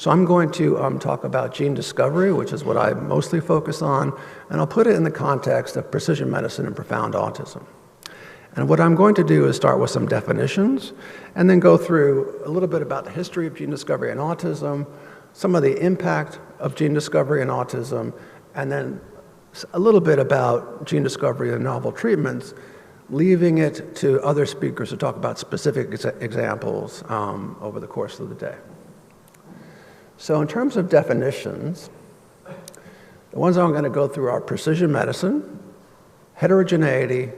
So I'm going to talk about gene discovery, which is what I mostly focus on, and I'll put it in the context of precision medicine and profound autism. And what I'm going to do is start with some definitions, and then go through a little bit about the history of gene discovery and autism, some of the impact of gene discovery and autism, and then a little bit about gene discovery and novel treatments, leaving it to other speakers to talk about specific examples over the course of the day. So in terms of definitions, the ones I'm going to go through are precision medicine, heterogeneity,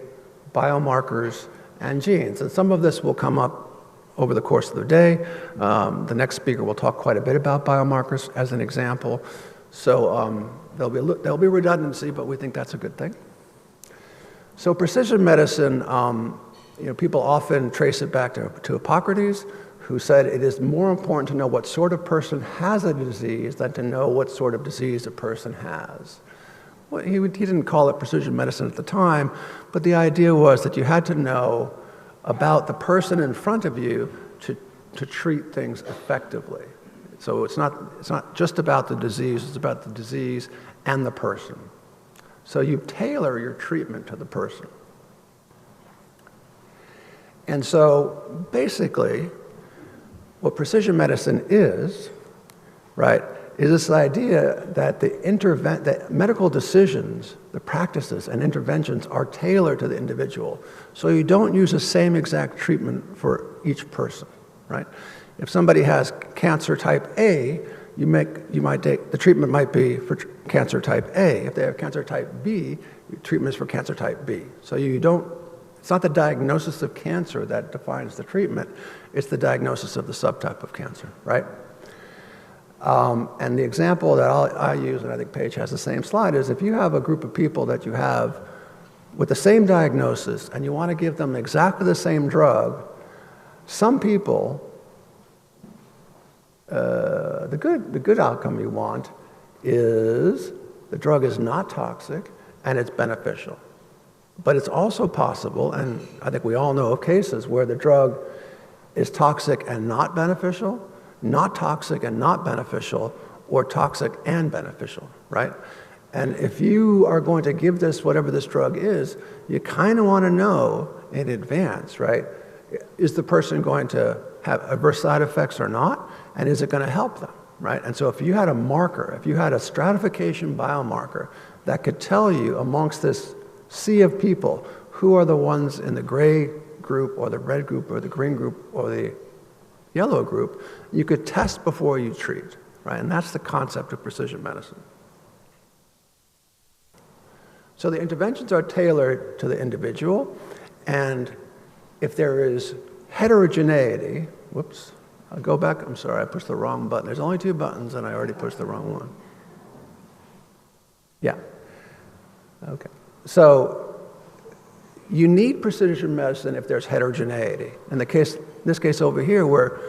biomarkers, and genes. And some of this will come up over the course of the day. The next speaker will talk quite a bit about biomarkers as an example. So there'll be redundancy, but we think that's a good thing. So precision medicine, people often trace it back to Hippocrates, who said it is more important to know what sort of person has a disease than to know what sort of disease a person has. Well, he didn't call it precision medicine at the time, but the idea was that you had to know about the person in front of you to treat things effectively. So it's not just about the disease, it's about the disease and the person. So you tailor your treatment to the person. And so basically, what precision medicine is, right, is this idea that that medical decisions, the practices and interventions are tailored to the individual. So you don't use the same exact treatment for each person, right? If somebody has cancer type A, the treatment might be for cancer type A. If they have cancer type B, treatment is for cancer type B. So it's not the diagnosis of cancer that defines the treatment, it's the diagnosis of the subtype of cancer, right? And the example that I use, and I think Paige has the same slide, is if you have a group of people that you have with the same diagnosis and you want to give them exactly the same drug, some people, the good outcome you want is the drug is not toxic and it's beneficial. But it's also possible, and I think we all know of cases where the drug is toxic and not beneficial, not toxic and not beneficial, or toxic and beneficial, right? And if you are going to give this, whatever this drug is, you kind of want to know in advance, right? Is the person going to have adverse side effects or not? And is it going to help them, right? And so if you had a marker, if you had a stratification biomarker that could tell you amongst this sea of people who are the ones in the gray group or the red group or the green group or the yellow group, you could test before you treat, right? And that's the concept of precision medicine. So the interventions are tailored to the individual, and if there is heterogeneity, whoops, I'll go back, I'm sorry, I pushed the wrong button. There's only 2 buttons and I already pushed the wrong one. Yeah, okay. So you need precision medicine if there's heterogeneity. In this case over here, where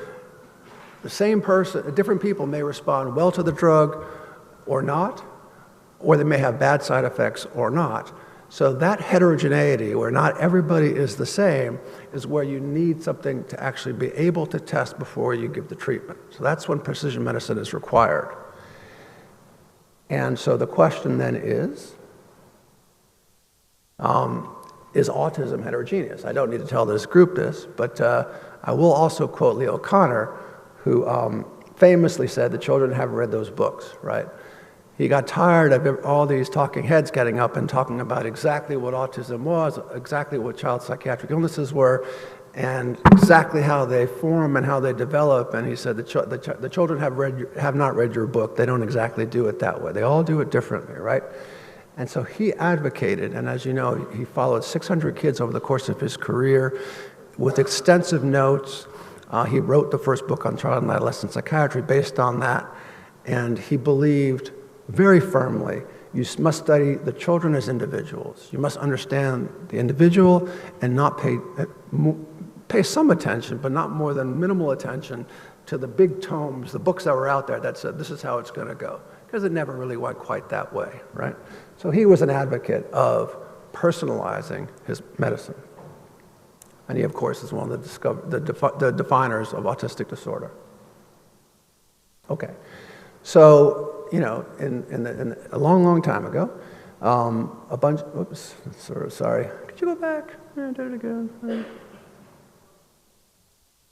the same person, different people may respond well to the drug or not, or they may have bad side effects or not. So that heterogeneity, where not everybody is the same, is where you need something to actually be able to test before you give the treatment. So that's when precision medicine is required. And so the question then is autism heterogeneous? I don't need to tell this group this, but I will also quote Leo Kanner, who famously said the children haven't read those books, right? He got tired of all these talking heads getting up and talking about exactly what autism was, exactly what child psychiatric illnesses were, and exactly how they form and how they develop. And he said the children have not read your book. They don't exactly do it that way. They all do it differently, right? And so he advocated, and as you know, he followed 600 kids over the course of his career with extensive notes. He wrote the first book on child and adolescent psychiatry based on that, and he believed very firmly you must study the children as individuals. You must understand the individual and not pay some attention, but not more than minimal attention to the big tomes, the books that were out there that said this is how it's going to go, because it never really went quite that way, right? So he was an advocate of personalizing his medicine. And he, of course, is one of the definers of autistic disorder. Okay. So, you know, a long, long time ago, a bunch, oops, sorry. Could you go back? Yeah, do it again.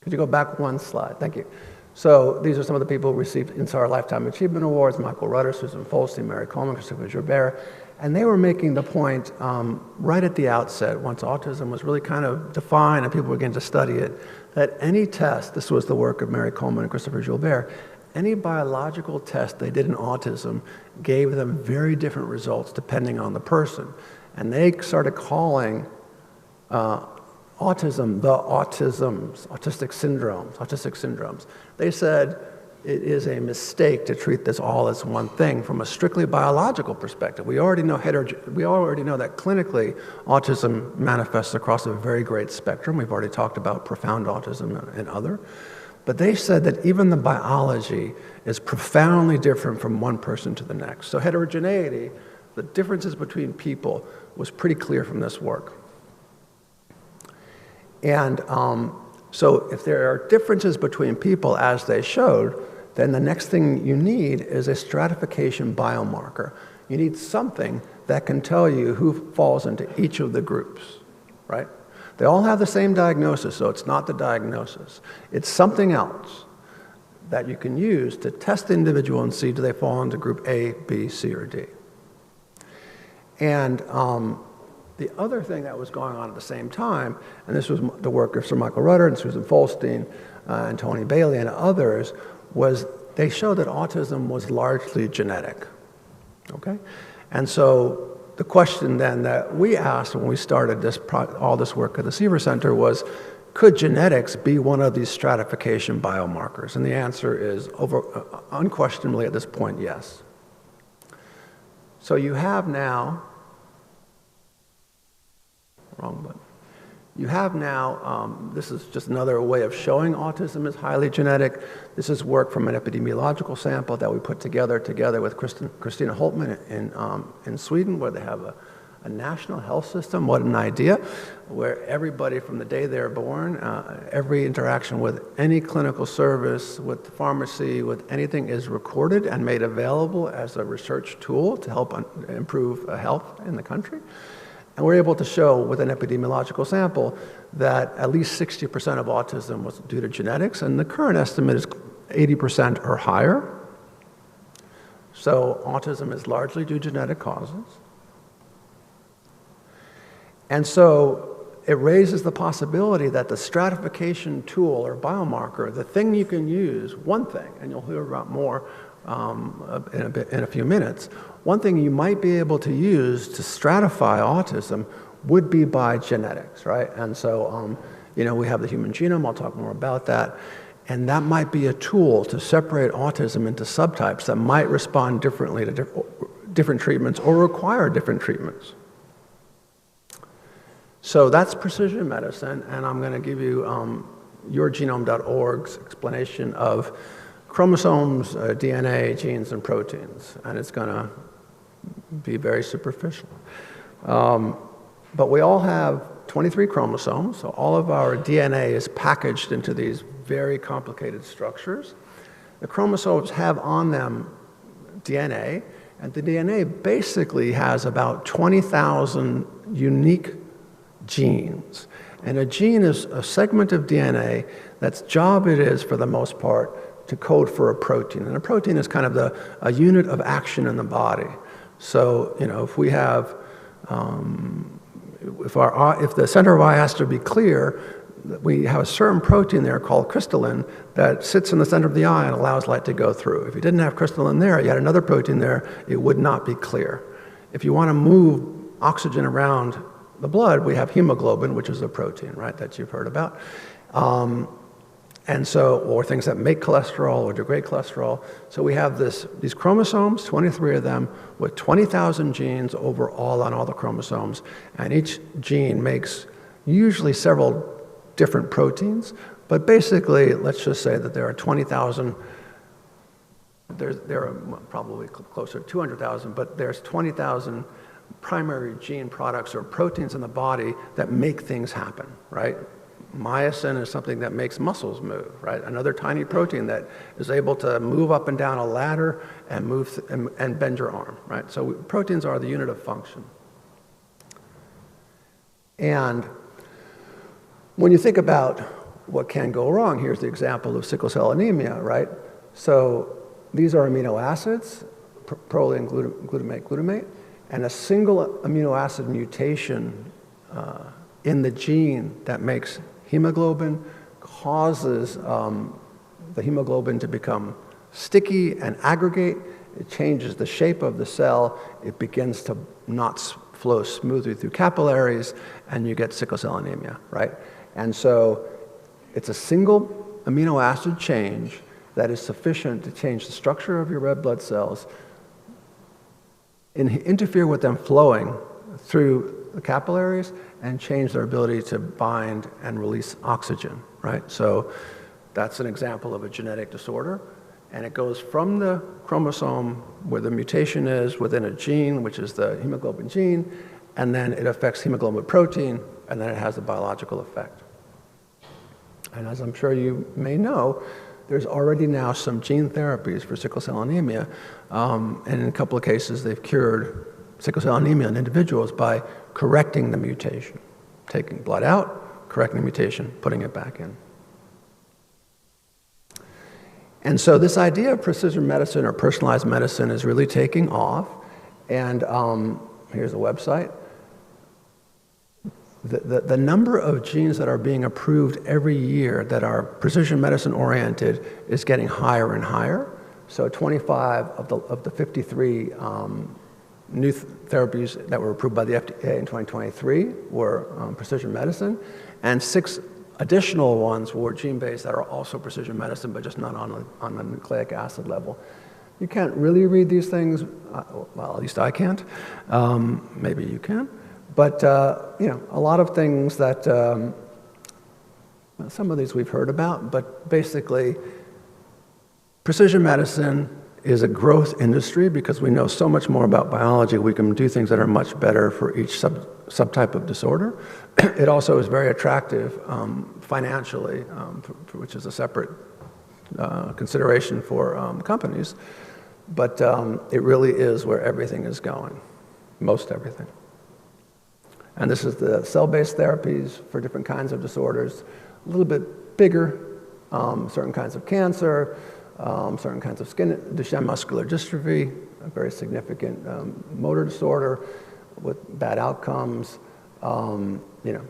Could you go back one slide? Thank you. So these are some of the people who received INSAR Lifetime Achievement Awards: Michael Rudder, Susan Folstein, Mary Coleman, Christopher Joubert. And they were making the point right at the outset, once autism was really kind of defined and people began to study it, that any test, this was the work of Mary Coleman and Christopher Joubert, any biological test they did in autism gave them very different results depending on the person. And they started calling autism the autistic syndromes. They said it is a mistake to treat this all as one thing from a strictly biological perspective. We already know that clinically autism manifests across a very great spectrum. We've already talked about profound autism and other. But they said that even the biology is profoundly different from one person to the next. So heterogeneity, the differences between people, was pretty clear from this work. And so if there are differences between people, as they showed, then the next thing you need is a stratification biomarker. You need something that can tell you who falls into each of the groups, right? They all have the same diagnosis, so it's not the diagnosis. It's something else that you can use to test the individual and see do they fall into group A, B, C, or D. And the other thing that was going on at the same time, and this was the work of Sir Michael Rudder and Susan Folstein and Tony Bailey and others, was they showed that autism was largely genetic, okay? And so the question then that we asked when we started all this work at the Seaver Center was, could genetics be one of these stratification biomarkers? And the answer is unquestionably at this point, yes. So you have now, wrong button. You have now, this is just another way of showing autism is highly genetic. This is work from an epidemiological sample that we put together with Christina Holtman in Sweden, where they have a national health system. What an idea, where everybody from the day they're born, every interaction with any clinical service, with the pharmacy, with anything is recorded and made available as a research tool to help improve health in the country. And we're able to show with an epidemiological sample that at least 60% of autism was due to genetics, and the current estimate is 80% or higher. So autism is largely due to genetic causes. And so it raises the possibility that the stratification tool or biomarker, the thing you can use, one thing, and you'll hear about more in a few minutes, one thing you might be able to use to stratify autism would be by genetics, right? And so, you know, we have the human genome, I'll talk more about that, and that might be a tool to separate autism into subtypes that might respond differently to different treatments or require different treatments. So that's precision medicine, and I'm going to give you yourgenome.org's explanation of chromosomes, DNA, genes, and proteins, and it's going to be very superficial. But we all have 23 chromosomes, so all of our DNA is packaged into these very complicated structures. The chromosomes have on them DNA, and the DNA basically has about 20,000 unique genes. And a gene is a segment of DNA that's job it is, for the most part, to code for a protein. And a protein is kind of a unit of action in the body. So, you know, if we have, if the center of eye has to be clear, we have a certain protein there called crystalline that sits in the center of the eye and allows light to go through. If you didn't have crystalline there, you had another protein there, it would not be clear. If you want to move oxygen around the blood, we have hemoglobin, which is a protein, right, that you've heard about. And so, or things that make cholesterol or degrade cholesterol. So we have these chromosomes, 23 of them, with 20,000 genes overall on all the chromosomes. And each gene makes usually several different proteins. But basically, let's just say that there are 20,000, there are probably closer to 200,000, but there's 20,000 primary gene products or proteins in the body that make things happen, right? Myosin is something that makes muscles move, right? Another tiny protein that is able to move up and down a ladder and and bend your arm, right? So proteins are the unit of function. And when you think about what can go wrong, here's the example of sickle cell anemia, right? So these are amino acids, proline, glutamate, and a single amino acid mutation in the gene that makes hemoglobin causes the hemoglobin to become sticky and aggregate. It changes the shape of the cell. It begins to not flow smoothly through capillaries, and you get sickle cell anemia, right? And so it's a single amino acid change that is sufficient to change the structure of your red blood cells, interfere with them flowing through the capillaries, and change their ability to bind and release oxygen, right? So that's an example of a genetic disorder. And it goes from the chromosome where the mutation is within a gene, which is the hemoglobin gene, and then it affects hemoglobin protein, and then it has a biological effect. And as I'm sure you may know, there's already now some gene therapies for sickle cell anemia, and in a couple of cases they've cured sickle cell anemia in individuals by correcting the mutation, taking blood out, correcting the mutation, putting it back in. And so this idea of precision medicine or personalized medicine is really taking off. And here's a website. The number of genes that are being approved every year that are precision medicine oriented is getting higher and higher. So 25 of the 53 new therapies that were approved by the FDA in 2023 were precision medicine, and 6 additional ones were gene-based that are also precision medicine, but just not on a nucleic acid level. You can't really read these things, well, at least I can't. Maybe you can. But, you know, a lot of things that, some of these we've heard about, but basically, precision medicine is a growth industry because we know so much more about biology. We can do things that are much better for each subtype of disorder. It also is very attractive financially, which is a separate consideration for companies. But it really is where everything is going, most everything. And this is the cell-based therapies for different kinds of disorders, a little bit bigger, certain kinds of cancer, certain kinds of Duchenne muscular dystrophy, a very significant motor disorder with bad outcomes, you know,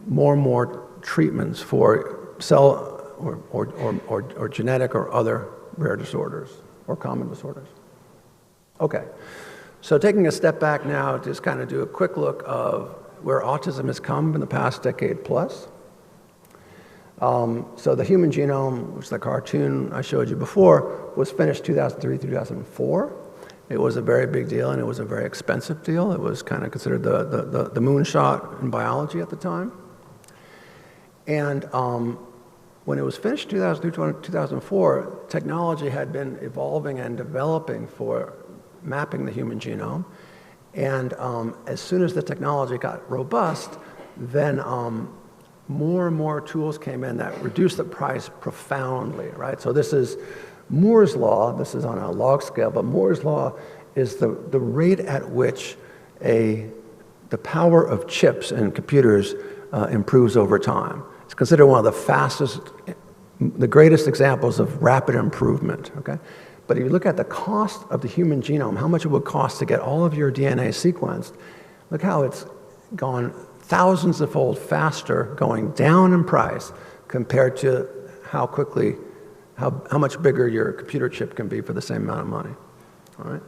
more and more treatments for cell or genetic or other rare disorders or common disorders. Okay, so taking a step back now, just kind of do a quick look of where autism has come in the past decade plus. So the human genome, which is the cartoon I showed you before, was finished 2003, 2004. It was a very big deal, and it was a very expensive deal. It was kind of considered the moonshot in biology at the time. And when it was finished 2003, 2004, technology had been evolving and developing for mapping the human genome. And as soon as the technology got robust, then more and more tools came in that reduced the price profoundly, right? So this is Moore's law. This is on a log scale, but Moore's law is the rate at which the power of chips in computers improves over time. It's considered one of the fastest, the greatest examples of rapid improvement, okay? But if you look at the cost of the human genome, how much it would cost to get all of your DNA sequenced, look how it's gone thousands of fold faster, going down in price compared to how quickly, how much bigger your computer chip can be for the same amount of money, all right?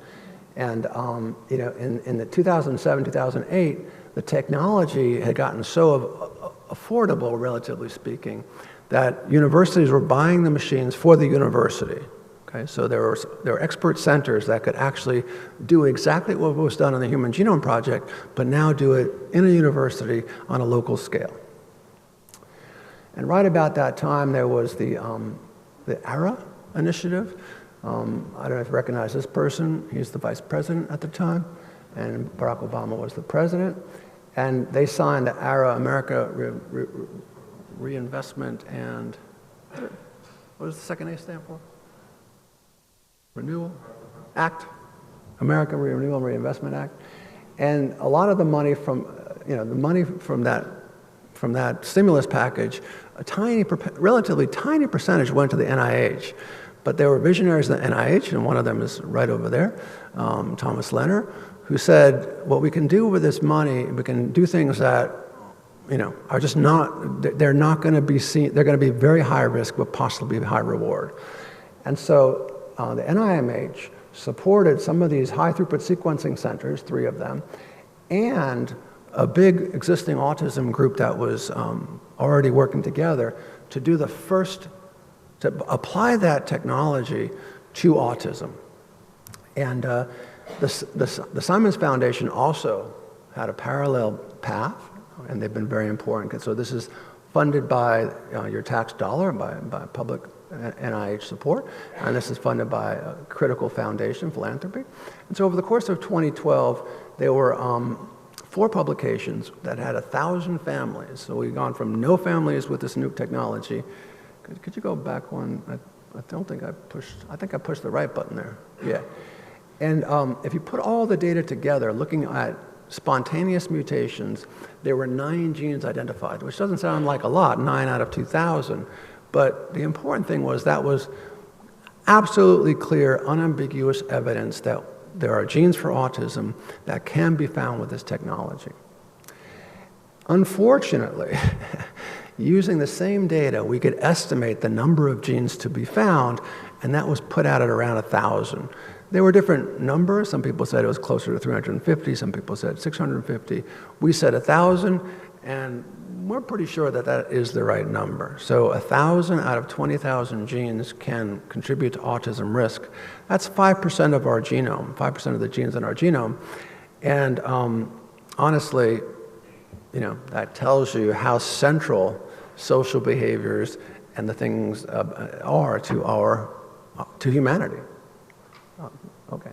And you know, in the 2007, 2008, the technology had gotten so affordable, relatively speaking, that universities were buying the machines for the university. Okay, so there were expert centers that could actually do exactly what was done in the Human Genome Project, but now do it in a university on a local scale. And right about that time, there was the ARA initiative. I don't know if you recognize this person. He's the vice president at the time, and Barack Obama was the president. And they signed the ARA, America Reinvestment and, what does the second A stand for? Renewal Act, American Renewal and Reinvestment Act. And a lot of the money from, the money from that stimulus package, relatively tiny percentage went to the NIH. But there were visionaries in the NIH, and one of them is right over there, Thomas Leonard, who said, what we can do with this money, we can do things that, are just not, they're not going to be seen, they're going to be very high risk, but possibly high reward. And so the NIMH supported some of these high throughput sequencing centers, 3 of them, and a big existing autism group that was already working together to do the first, to apply that technology to autism. And the Simons Foundation also had a parallel path, and they've been very important. So this is funded by your tax dollar, by public NIH support, and this is funded by a critical foundation, philanthropy. And so over the course of 2012, there were 4 publications that had 1,000 families. So we've gone from no families with this new technology. Could you go back one? I don't think I think I pushed the right button there. Yeah. And if you put all the data together, looking at spontaneous mutations, there were 9 genes identified, which doesn't sound like a lot, 9 out of 2,000. But the important thing was that was absolutely clear, unambiguous evidence that there are genes for autism that can be found with this technology. Unfortunately, using the same data, we could estimate the number of genes to be found, and that was put out at around 1,000. There were different numbers. Some people said it was closer to 350. Some people said 650. We said 1,000, and we're pretty sure that that is the right number. So 1,000 out of 20,000 genes can contribute to autism risk. That's 5% of our genome, 5% of the genes in our genome. And honestly, that tells you how central social behaviors and the things are to humanity. Okay.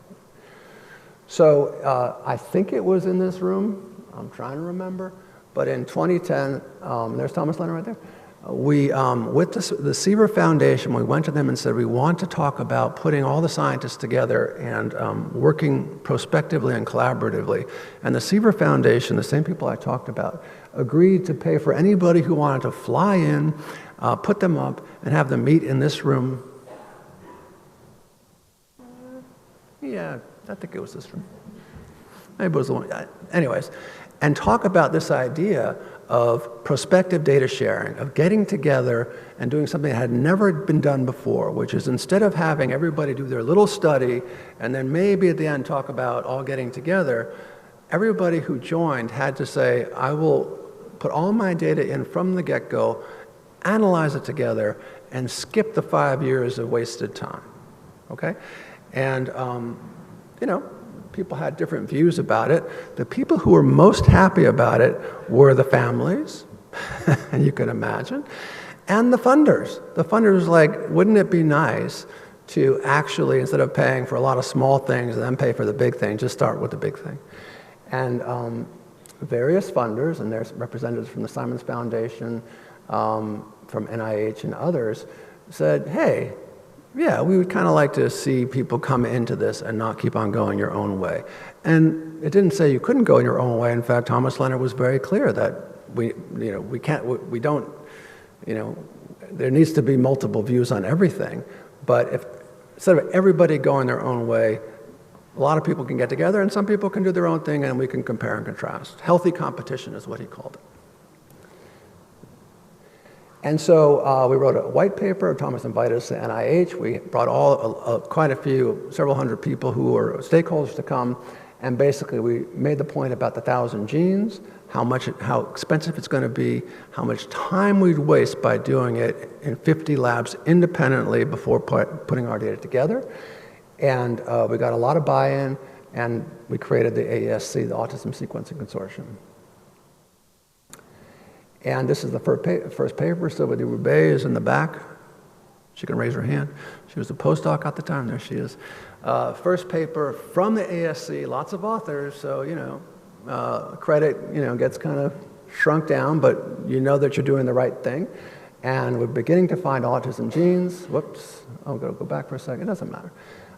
So I think it was in this room. I'm trying to remember. But in 2010, there's Thomas Leonard right there. We, with the Seaver Foundation, we went to them and said, we want to talk about putting all the scientists together and working prospectively and collaboratively. And the Seaver Foundation, the same people I talked about, agreed to pay for anybody who wanted to fly in, put them up, and have them meet in this room. Yeah, I think it was this room. Maybe it was the one. Anyways, and talk about this idea of prospective data sharing, of getting together and doing something that had never been done before, which is instead of having everybody do their little study and then maybe at the end talk about all getting together, everybody who joined had to say, I will put all my data in from the get-go, analyze it together, and skip the 5 years of wasted time, okay? And, people had different views about it. The people who were most happy about it were the families, and you can imagine, and the funders. The funders was like, wouldn't it be nice to actually, instead of paying for a lot of small things and then pay for the big thing, just start with the big thing. And various funders, and there's representatives from the Simons Foundation, from NIH and others, said, hey, yeah, we would kind of like to see people come into this and not keep on going your own way. And it didn't say you couldn't go in your own way. In fact, Thomas Leonard was very clear that there needs to be multiple views on everything. But if instead of everybody going their own way, a lot of people can get together and some people can do their own thing and we can compare and contrast. Healthy competition is what he called it. And so we wrote a white paper. Thomas invited us to NIH. We brought quite a few, several hundred people who were stakeholders to come. And basically, we made the point about the 1,000 genes, how expensive it's going to be, how much time we'd waste by doing it in 50 labs independently before putting our data together. And we got a lot of buy-in, and we created the AESC, the Autism Sequencing Consortium. And this is the first paper. Sylvie Roubaix is in the back. She can raise her hand. She was a postdoc at the time. There she is. First paper from the ASC, lots of authors, so, credit, gets kind of shrunk down, but you know that you're doing the right thing. And we're beginning to find autism genes. Whoops, I'm going to go back for a second. It doesn't matter.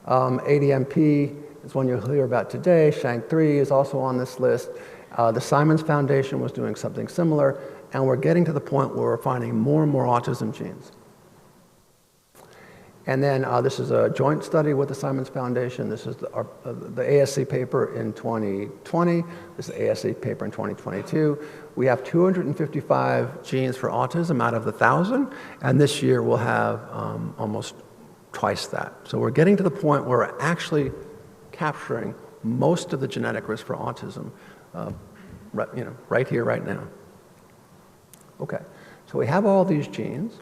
ADMP is one you'll hear about today. SHANK3 is also on this list. The Simons Foundation was doing something similar, and we're getting to the point where we're finding more and more autism genes. And then this is a joint study with the Simons Foundation. This is the ASC paper in 2020. This is the ASC paper in 2022. We have 255 genes for autism out of the 1,000, and this year we'll have almost twice that. So we're getting to the point where we're actually capturing most of the genetic risk for autism, right here, right now. Okay, so we have all these genes,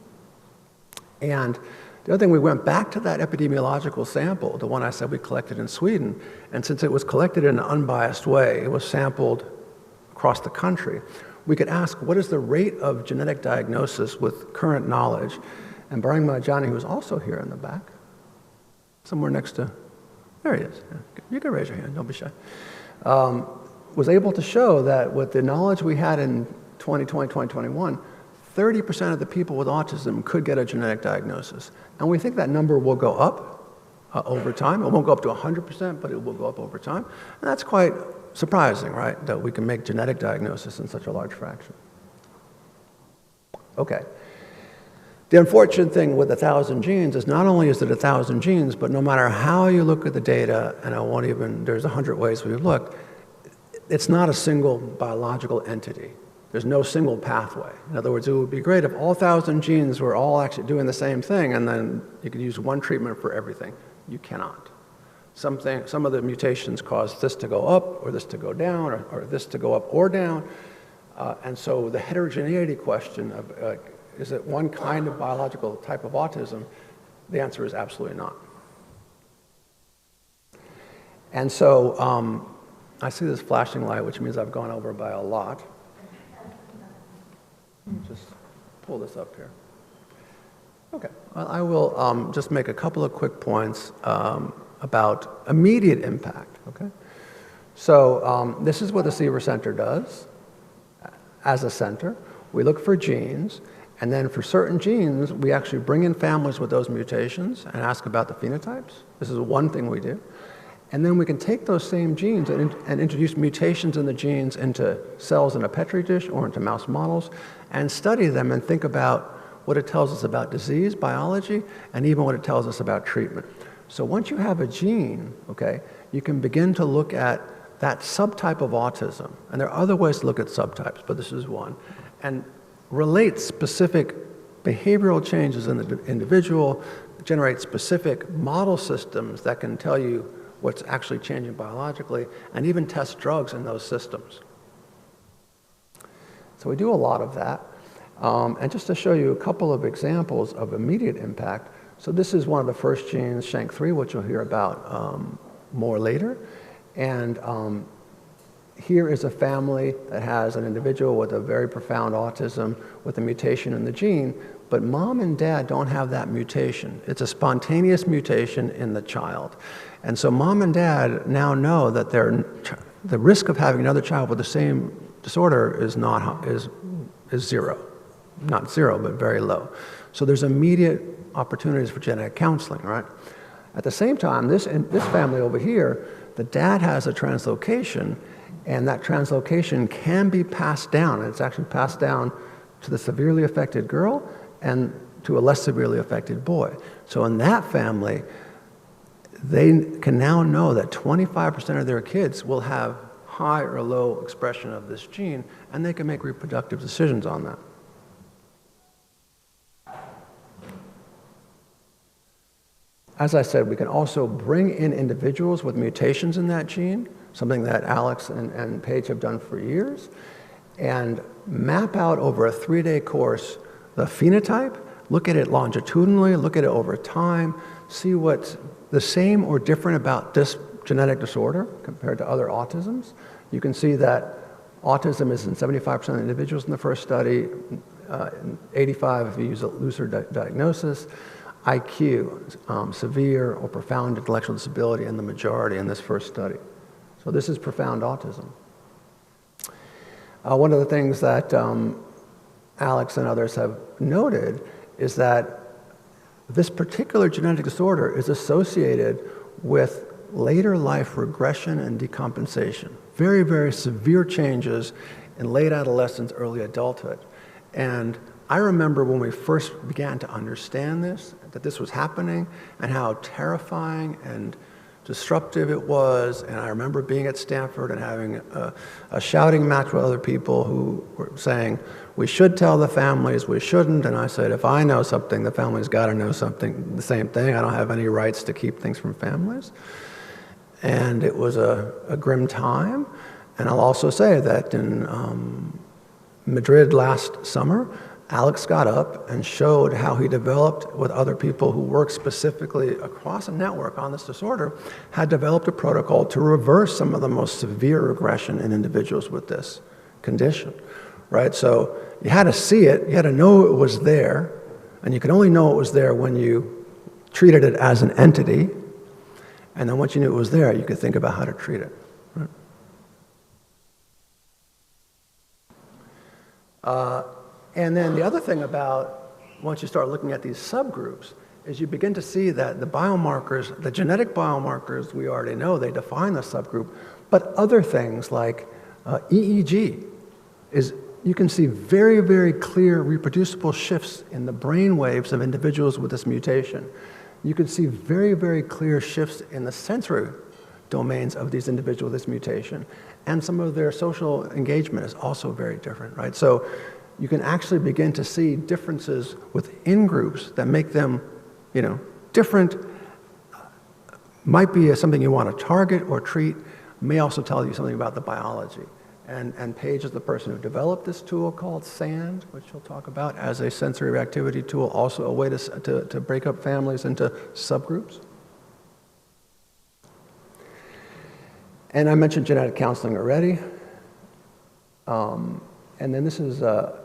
and the other thing, we went back to that epidemiological sample, the one I said we collected in Sweden, and since it was collected in an unbiased way, it was sampled across the country, we could ask, what is the rate of genetic diagnosis with current knowledge? And Barang Mahajani, who is also here in the back, somewhere next to, there he is. You can raise your hand, don't be shy, was able to show that with the knowledge we had in 2020, 2021, 30% of the people with autism could get a genetic diagnosis. And we think that number will go up over time. It won't go up to 100%, but it will go up over time. And that's quite surprising, right, that we can make genetic diagnosis in such a large fraction. Okay. The unfortunate thing with 1,000 genes is not only is it 1,000 genes, but no matter how you look at the data, and there's 100 ways we've looked, it's not a single biological entity. There's no single pathway. In other words, it would be great if all 1,000 genes were all actually doing the same thing, and then you could use one treatment for everything. You cannot. Some of the mutations cause this to go up, or this to go down, or this to go up or down. And so the heterogeneity question of, is it one kind of biological type of autism? The answer is absolutely not. And so I see this flashing light, which means I've gone over by a lot. Just pull this up here. Okay, well, I will just make a couple of quick points about immediate impact, okay? So this is what the Seaver Center does as a center. We look for genes, and then for certain genes, we actually bring in families with those mutations and ask about the phenotypes. This is one thing we do. And then we can take those same genes and introduce mutations in the genes into cells in a Petri dish or into mouse models and study them and think about what it tells us about disease, biology, and even what it tells us about treatment. So once you have a gene, okay, you can begin to look at that subtype of autism. And there are other ways to look at subtypes, but this is one. And relate specific behavioral changes in the individual, generate specific model systems that can tell you what's actually changing biologically, and even test drugs in those systems. So we do a lot of that. And just to show you a couple of examples of immediate impact, so this is one of the first genes, SHANK3, which you'll hear about more later. And here is a family that has an individual with a very profound autism with a mutation in the gene, but mom and dad don't have that mutation. It's a spontaneous mutation in the child. And so mom and dad now know that the risk of having another child with the same disorder is zero. Not zero, but very low. So there's immediate opportunities for genetic counseling, right? At the same time, this family over here, the dad has a translocation, and that translocation can be passed down. And it's actually passed down to the severely affected girl and to a less severely affected boy. So in that family, they can now know that 25% of their kids will have high or low expression of this gene, and they can make reproductive decisions on that. As I said, we can also bring in individuals with mutations in that gene, something that Alex and Paige have done for years, and map out over a 3-day course the phenotype, look at it longitudinally, look at it over time, see what's the same or different about this genetic disorder compared to other autisms. You can see that autism is in 75% of individuals in the first study, 85 if you use a looser diagnosis, IQ, severe or profound intellectual disability in the majority in this first study. So this is profound autism. One of the things that Alex and others have noted is that this particular genetic disorder is associated with later life regression and decompensation. Very, very severe changes in late adolescence, early adulthood. And I remember when we first began to understand this, that this was happening, and how terrifying and disruptive it was. And I remember being at Stanford and having a shouting match with other people who were saying, we should tell the families, we shouldn't. And I said, if I know something, the family's got to know something, the same thing. I don't have any rights to keep things from families. And it was a grim time. And I'll also say that in Madrid last summer, Alex got up and showed how he developed, with other people who work specifically across a network on this disorder, had developed a protocol to reverse some of the most severe regression in individuals with this condition, right? So you had to see it, you had to know it was there, and you could only know it was there when you treated it as an entity, and then once you knew it was there, you could think about how to treat it. Right? And then the other thing about, once you start looking at these subgroups, is you begin to see that the biomarkers, the genetic biomarkers, we already know, they define the subgroup, but other things like EEG, you can see very, very clear reproducible shifts in the brain waves of individuals with this mutation. You can see very, very clear shifts in the sensory domains of these individuals with this mutation, and some of their social engagement is also very different, right? So you can actually begin to see differences within groups that make them, different. Might be something you want to target or treat, may also tell you something about the biology. And Paige is the person who developed this tool called SAND, which we'll talk about as a sensory reactivity tool, also a way to break up families into subgroups. And I mentioned genetic counseling already. And then this is a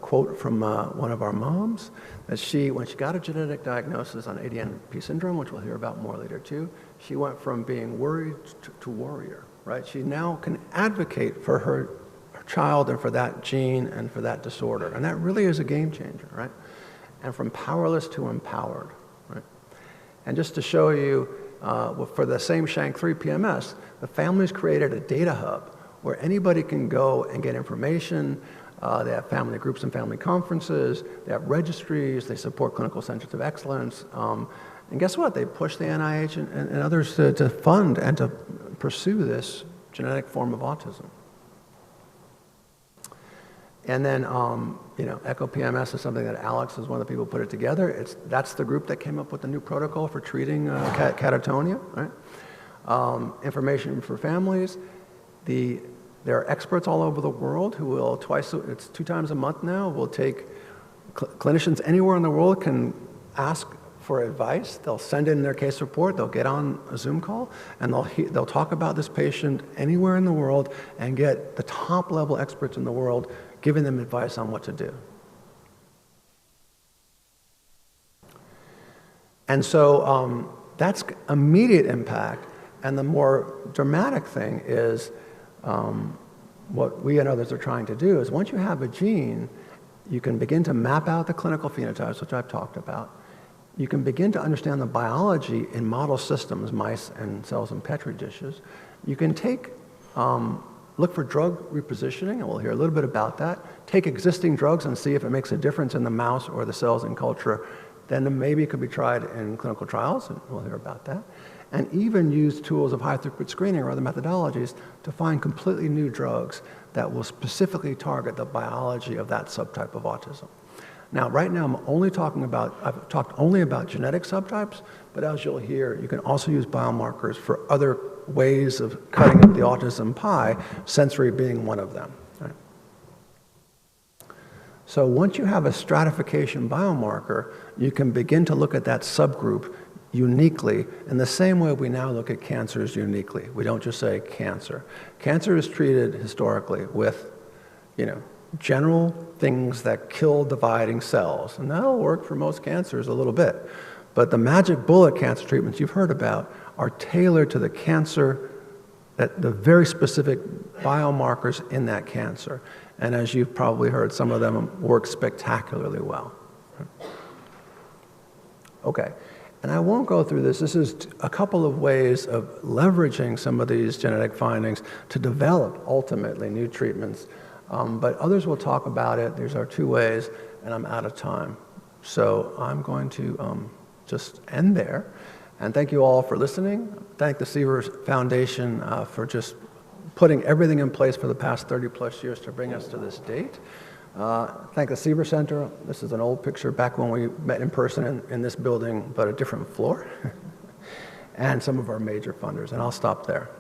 quote from one of our moms, that when she got a genetic diagnosis on ADNP syndrome, which we'll hear about more later too, she went from being worried to warrior, right? She now can advocate for her child and for that gene and for that disorder. And that really is a game changer, right? And from powerless to empowered, right? And just to show you, for the same SHANK3 PMS, the families created a data hub where anybody can go and get information. They have family groups and family conferences. They have registries. They support clinical centers of excellence. And guess what? They push the NIH and others to fund and to pursue this genetic form of autism. And then, Echo PMS is something that Alex is one of the people who put it together. That's the group that came up with the new protocol for treating catatonia, right? Information for families. There are experts all over the world who will it's 2 times a month now, will take clinicians anywhere in the world can ask for advice. They'll send in their case report, they'll get on a Zoom call, and they'll talk about this patient anywhere in the world and get the top level experts in the world giving them advice on what to do. And so that's immediate impact, and the more dramatic thing is what we and others are trying to do is once you have a gene, you can begin to map out the clinical phenotypes, which I've talked about. You can begin to understand the biology in model systems, mice and cells in Petri dishes. You can look for drug repositioning, and we'll hear a little bit about that. Take existing drugs and see if it makes a difference in the mouse or the cells in culture. Then maybe it could be tried in clinical trials, and we'll hear about that. And even use tools of high-throughput screening or other methodologies to find completely new drugs that will specifically target the biology of that subtype of autism. Now, right now, I've talked only about genetic subtypes, but as you'll hear, you can also use biomarkers for other ways of cutting up the autism pie, sensory being one of them. Right? So once you have a stratification biomarker, you can begin to look at that subgroup uniquely in the same way we now look at cancers uniquely. We don't just say cancer. Cancer is treated historically with, general things that kill dividing cells, and that'll work for most cancers a little bit. But the magic bullet cancer treatments you've heard about are tailored to the cancer that the very specific biomarkers in that cancer. And as you've probably heard, some of them work spectacularly well. Okay, and I won't go through this. This is a couple of ways of leveraging some of these genetic findings to develop, ultimately, new treatments. But others will talk about it. These are two ways, and I'm out of time. So I'm going to just end there. And thank you all for listening. Thank the Seaver Foundation for just putting everything in place for the past 30-plus years to bring us to this date. Thank the Seaver Center. This is an old picture back when we met in person in this building, but a different floor. And some of our major funders. And I'll stop there.